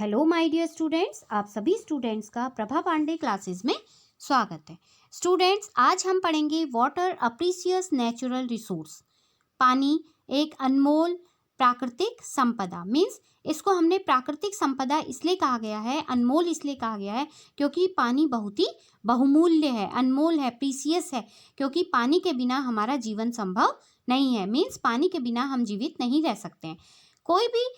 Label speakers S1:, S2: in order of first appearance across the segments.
S1: Hello my dear students, आप सभी students का प्रभा पांडे क्लासेस में स्वागत है। स्टूडेंट्स, आज हम पढ़ेंगे वाटर अ प्रीशियस नेचुरल रिसोर्स। पानी एक अनमोल प्राकृतिक संपदा। मीन्स इसको हमने प्राकृतिक संपदा इसलिए कहा गया है, अनमोल इसलिए कहा गया है क्योंकि पानी बहुत ही बहुमूल्य है, अनमोल है, प्रीशियस है। क्योंकि पानी के बिना हमारा जीवन संभव नहीं है। मीन्स पानी के बिना हम जीवित नहीं रह सकते हैं। कोई भी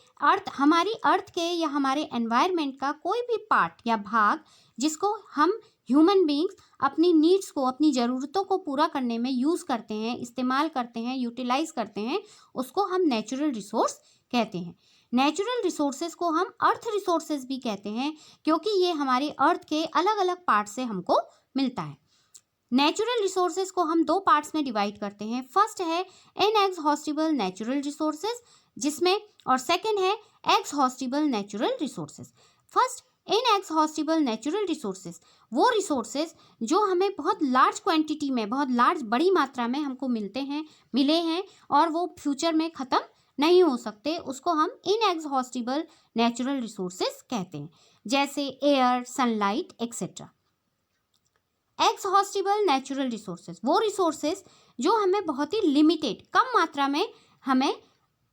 S1: हमारी अर्थ के या हमारे एनवायरनमेंट का कोई भी पार्ट या भाग जिसको हम ह्यूमन बींग्स अपनी नीड्स को, अपनी ज़रूरतों को पूरा करने में यूज़ करते हैं, इस्तेमाल करते हैं, यूटिलाइज करते हैं, उसको हम नेचुरल रिसोर्स कहते हैं। नेचुरल रिसोर्सेज को हम अर्थ रिसोर्सेज भी कहते हैं क्योंकि ये हमारे अर्थ के अलग अलग पार्ट से हमको मिलता है। नेचुरल रिसोर्सेज को हम दो पार्ट्स में डिवाइड करते हैं। फर्स्ट है इनएग्जॉस्टिबल नेचुरल रिसोर्सेज, जिसमें, और सेकंड है exhaustible natural resources. First, inexhaustible natural resources वो रिसोर्सेज जो हमें बहुत लार्ज क्वांटिटी में, बहुत लार्ज बड़ी मात्रा में हमको मिले हैं और वो फ्यूचर में ख़त्म नहीं हो सकते, उसको हम इनएग्जॉस्टिबल नेचुरल रिसोर्सेज कहते हैं, जैसे air, sunlight etcetera. Exhaustible natural resources वो रिसोर्सेज जो हमें बहुत ही लिमिटेड, कम मात्रा में हमें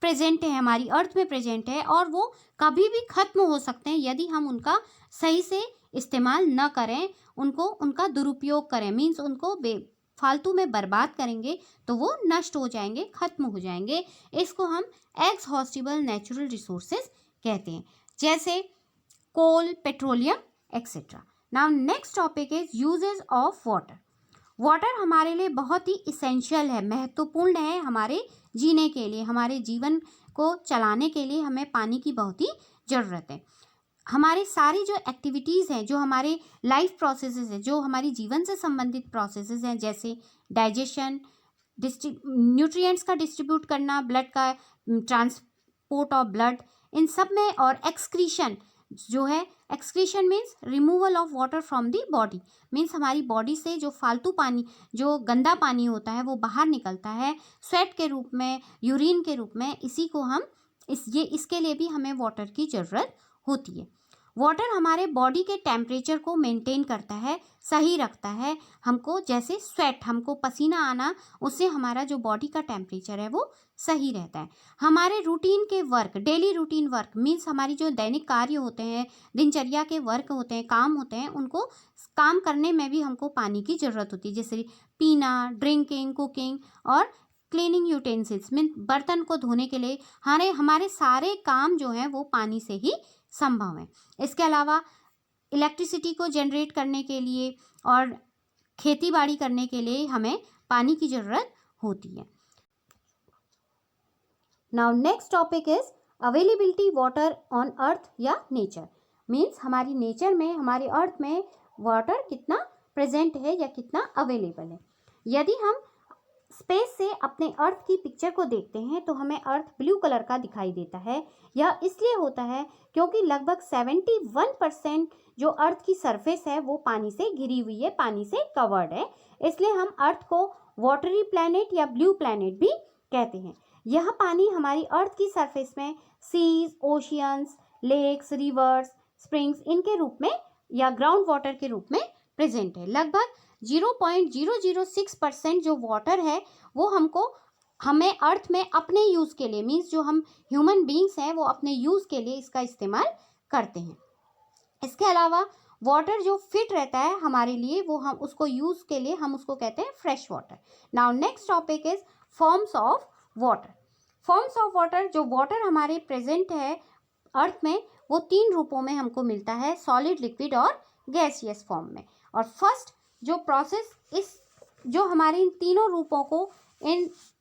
S1: प्रेजेंट है, हमारी अर्थ में प्रेजेंट है और वो कभी भी खत्म हो सकते हैं यदि हम उनका सही से इस्तेमाल न करें, उनका दुरुपयोग करें। मीन्स उनको फालतू में बर्बाद करेंगे तो वो नष्ट हो जाएंगे, खत्म हो जाएंगे। इसको हम एक्सहॉस्टिबल नेचुरल रिसोर्सेज कहते हैं, जैसे coal, petroleum etcetera. Now next topic is uses of water. Water हमारे लिए बहुत ही इसेंशियल है, महत्वपूर्ण है हमारे जीने के लिए, हमारे जीवन को चलाने के लिए हमें पानी की बहुत ही ज़रूरत है। हमारी सारी जो एक्टिविटीज़ हैं, जो हमारे लाइफ प्रोसेसेस हैं, जो हमारी जीवन से संबंधित प्रोसेसेस हैं, जैसे डाइजेशन, न्यूट्रिएंट्स का डिस्ट्रीब्यूट करना, ब्लड का ट्रांसपोर्ट ऑफ ब्लड, इन सब में, और एक्सक्रीशन जो है, excretion means removal of water from the body. Means हमारी बॉडी से जो फालतू पानी, जो गंदा पानी होता है वो बाहर निकलता है स्वेट के रूप में, यूरिन के रूप में। इसी को हम इसके लिए भी हमें वाटर की ज़रूरत होती है। वाटर हमारे बॉडी के टेम्परेचर को मेंटेन करता है, सही रखता है हमको। जैसे स्वेट, हमको पसीना आना, उससे हमारा जो बॉडी का टेम्परेचर है वो सही रहता है। हमारे रूटीन के work, daily routine work means हमारी जो दैनिक कार्य होते हैं, दिनचर्या के वर्क होते हैं, काम होते हैं, उनको काम करने में भी हमको पानी की ज़रूरत होती है, जैसे पीना, ड्रिंकिंग, कुकिंग और क्लीनिंग यूटेंसिल्स मीन्स बर्तन को धोने के लिए हमारे सारे काम जो हैं वो पानी से ही संभव है। इसके अलावा इलेक्ट्रिसिटी को जनरेट करने के लिए और खेती बाड़ी करने के लिए हमें पानी की ज़रूरत होती है। Now next topic is availability water on earth या नेचर। मीन्स हमारी नेचर में, हमारे अर्थ में वाटर कितना प्रेजेंट है या कितना अवेलेबल है। यदि हम स्पेस से अपने अर्थ की पिक्चर को देखते हैं तो हमें अर्थ ब्लू कलर का दिखाई देता है। यह इसलिए होता है क्योंकि लगभग 71% जो अर्थ की सरफेस है वो पानी से घिरी हुई है, पानी से कवर्ड है। इसलिए हम अर्थ को वाटरी प्लैनेट या ब्लू प्लैनेट भी कहते हैं। यह पानी हमारी अर्थ की सरफेस में seas, oceans, lakes, rivers, springs, इनके रूप में या ग्राउंड वाटर के रूप में प्रेजेंट है। लगभग 0.006% जो वाटर है वो हमें अर्थ में अपने यूज़ के लिए, मीन्स जो हम ह्यूमन बींग्स हैं वो अपने यूज़ के लिए इसका इस्तेमाल करते हैं। इसके अलावा वाटर जो फिट रहता है हमारे लिए, वो हम उसको यूज़ के लिए हम उसको कहते हैं fresh water. Now next topic is forms of water. Forms of water, जो वाटर हमारे प्रेजेंट है अर्थ में, वो 3 रूपों में हमको मिलता है, सॉलिड, लिक्विड और गैसियस फॉर्म में। और फर्स्ट जो प्रोसेस जो हमारे इन तीनों रूपों को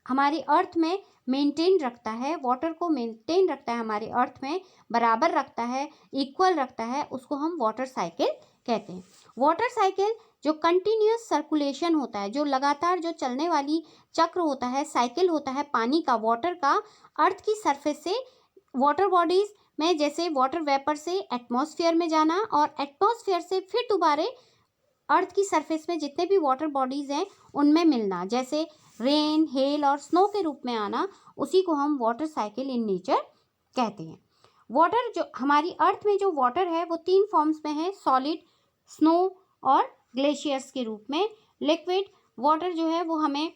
S1: हमारी अर्थ में मेंटेन रखता है, वाटर को मेंटेन रखता है, हमारे अर्थ में बराबर रखता है, इक्वल रखता है, उसको हम वाटर साइकिल कहते हैं। वाटर साइकिल जो कंटिन्यूअस सर्कुलेशन होता है, जो लगातार जो चलने वाली चक्र होता है, साइकिल होता है पानी का, वाटर का, अर्थ की सरफेस से वाटर बॉडीज में, जैसे वाटर वेपर से एटमॉस्फेयर में जाना और एटमॉस्फेयर से फिर दोबारा अर्थ की सरफेस में जितने भी वाटर बॉडीज़ हैं उनमें मिलना, जैसे रेन, हेल और स्नो के रूप में आना, उसी को हम वाटर साइकिल इन नेचर कहते हैं। वाटर जो हमारी अर्थ में जो वाटर है वो 3 फॉर्म्स में है, सॉलिड, स्नो और ग्लेशियर्स के रूप में। लिक्विड वाटर जो है वो हमें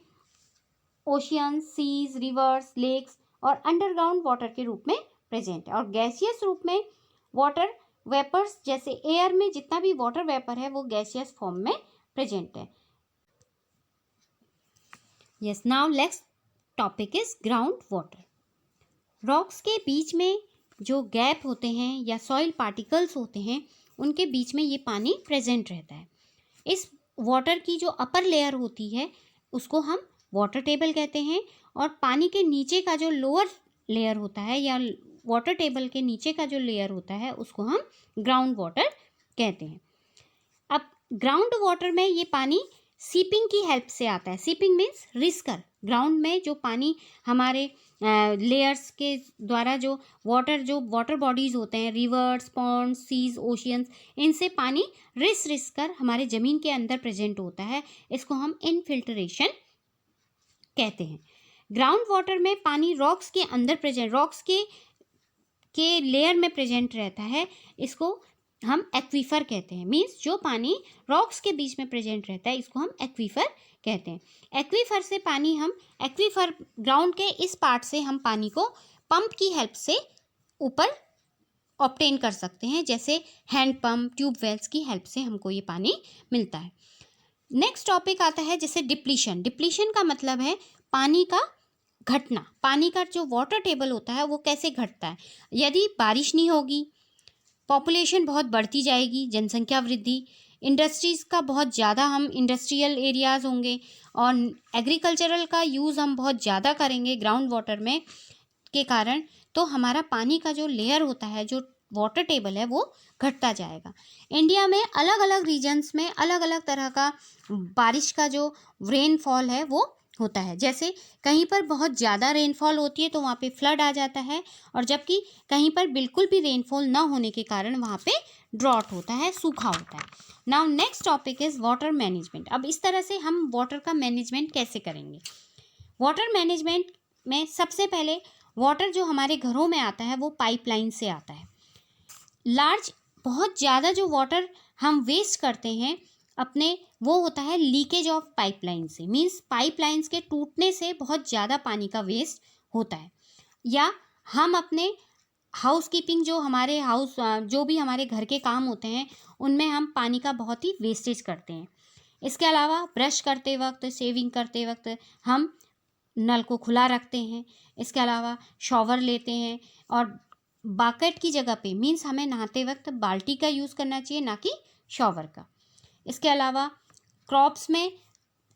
S1: ओशियन, सीज, रिवर्स, लेक्स और अंडरग्राउंड वाटर के रूप में प्रेजेंट है। और गैसियस रूप में वाटर वेपर्स, जैसे एयर में जितना भी वाटर वेपर है वो गैसियस फॉर्म में प्रेजेंट है। Yes, now next topic is ground water. Rocks के बीच में जो गैप होते हैं या सॉइल पार्टिकल्स होते हैं उनके बीच में ये पानी प्रेजेंट रहता है। इस वाटर की जो अपर लेयर होती है उसको हम वाटर टेबल कहते हैं, और पानी के नीचे का जो लोअर लेयर होता है या वाटर टेबल के नीचे का जो लेयर होता है उसको हम ग्राउंड वाटर कहते हैं। अब ग्राउंड वाटर में ये पानी सीपिंग की हेल्प से आता है। Seeping means रिसकर। ग्राउंड में जो पानी हमारे लेयर्स के द्वारा जो वाटर बॉडीज होते हैं, रिवर्स, पॉन्ड्स, सीज, ओशियंस, इनसे पानी रिस कर हमारे ज़मीन के अंदर प्रेजेंट होता है। इसको हम इनफिल्ट्रेशन कहते हैं। ग्राउंड वाटर में पानी रॉक्स के अंदर प्रेजेंट, रॉक्स के लेयर में प्रेजेंट रहता है। इसको हम एक्वीफर कहते हैं। मीन्स जो पानी रॉक्स के बीच में प्रेजेंट रहता है इसको हम एक्वीफर कहते हैं। एक्वीफर से पानी हम एक्वीफर ग्राउंड के इस पार्ट से हम पानी को पंप की हेल्प से ऊपर ऑब्टेन कर सकते हैं, जैसे हैंड पंप, ट्यूबवेल्स की हेल्प से हमको ये पानी मिलता है। नेक्स्ट टॉपिक आता है जैसे डिप्लीशन। डिप्लीशन का मतलब है पानी का घटना। पानी का जो वाटर टेबल होता है वो कैसे घटता है। यदि बारिश नहीं होगी, पॉपुलेशन बहुत बढ़ती जाएगी, जनसंख्या वृद्धि, इंडस्ट्रीज़ का बहुत ज़्यादा, हम इंडस्ट्रियल एरियाज़ होंगे और एग्रीकल्चरल का यूज़ हम बहुत ज़्यादा करेंगे ग्राउंड वाटर में के कारण, तो हमारा पानी का जो लेयर होता है, जो वाटर टेबल है, वो घटता जाएगा। इंडिया में अलग अलग रीजन्स में अलग अलग तरह का बारिश का जो रेनफॉल है वो होता है। जैसे कहीं पर बहुत ज़्यादा रेनफॉल होती है तो वहाँ पे फ्लड आ जाता है, और जबकि कहीं पर बिल्कुल भी रेनफॉल ना होने के कारण वहाँ पे ड्रॉट होता है, सूखा होता है। Now next topic is water management. अब इस तरह से हम वाटर का मैनेजमेंट कैसे करेंगे। वाटर मैनेजमेंट में सबसे पहले वाटर जो हमारे घरों में आता है वो पाइपलाइन से आता है। बहुत ज़्यादा जो वाटर हम वेस्ट करते हैं अपने, वो होता है लीकेज ऑफ पाइपलाइन से। मीन्स पाइपलाइंस के टूटने से बहुत ज़्यादा पानी का वेस्ट होता है। या हम अपने हाउस कीपिंग, जो भी हमारे घर के काम होते हैं उनमें हम पानी का बहुत ही वेस्टेज करते हैं। इसके अलावा ब्रश करते वक्त, शेविंग करते वक्त हम नल को खुला रखते हैं। इसके अलावा शॉवर लेते हैं, और बकेट की जगह पे, मीन्स हमें नहाते वक्त बाल्टी का यूज़ करना चाहिए, ना कि शॉवर का। इसके अलावा क्रॉप्स में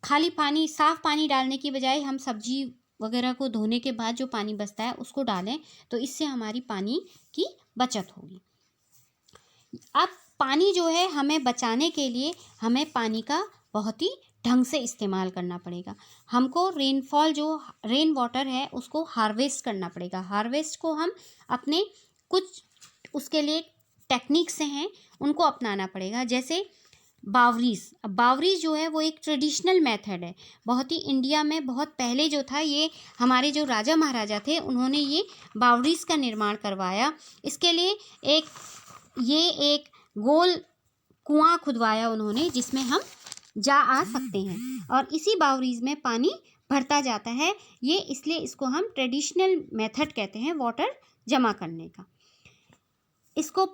S1: खाली पानी, साफ़ पानी डालने की बजाय हम सब्जी वगैरह को धोने के बाद जो पानी बचता है उसको डालें, तो इससे हमारी पानी की बचत होगी। अब पानी जो है हमें बचाने के लिए हमें पानी का बहुत ही ढंग से इस्तेमाल करना पड़ेगा। हमको रेन वाटर है उसको हार्वेस्ट करना पड़ेगा। हार्वेस्ट को हम अपने कुछ उसके लिए टेक्निक्स हैं उनको अपनाना पड़ेगा। जैसे बावरीज जो है वो एक ट्रेडिशनल मेथड है। बहुत ही इंडिया में बहुत पहले जो था, ये हमारे जो राजा महाराजा थे उन्होंने ये बावरीज का निर्माण करवाया। इसके लिए एक गोल कुआं खुदवाया उन्होंने, जिसमें हम जा आ सकते हैं, और इसी बावरीज में पानी भरता जाता है। ये इसलिए इसको हम ट्रेडिशनल मेथड कहते हैं वाटर जमा करने का। इसको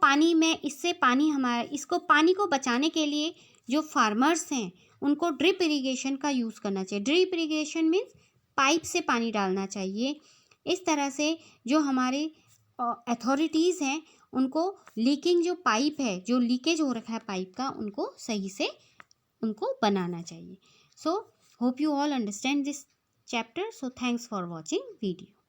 S1: पानी को बचाने के लिए जो फार्मर्स हैं उनको ड्रिप इरिगेशन का यूज़ करना चाहिए। ड्रिप इरिगेशन मीन्स पाइप से पानी डालना चाहिए। इस तरह से जो हमारे अथॉरिटीज़ हैं उनको जो पाइप है, जो लीकेज हो रखा है पाइप का, उनको सही से उनको बनाना चाहिए। So hope you all understand this chapter. So thanks for watching video.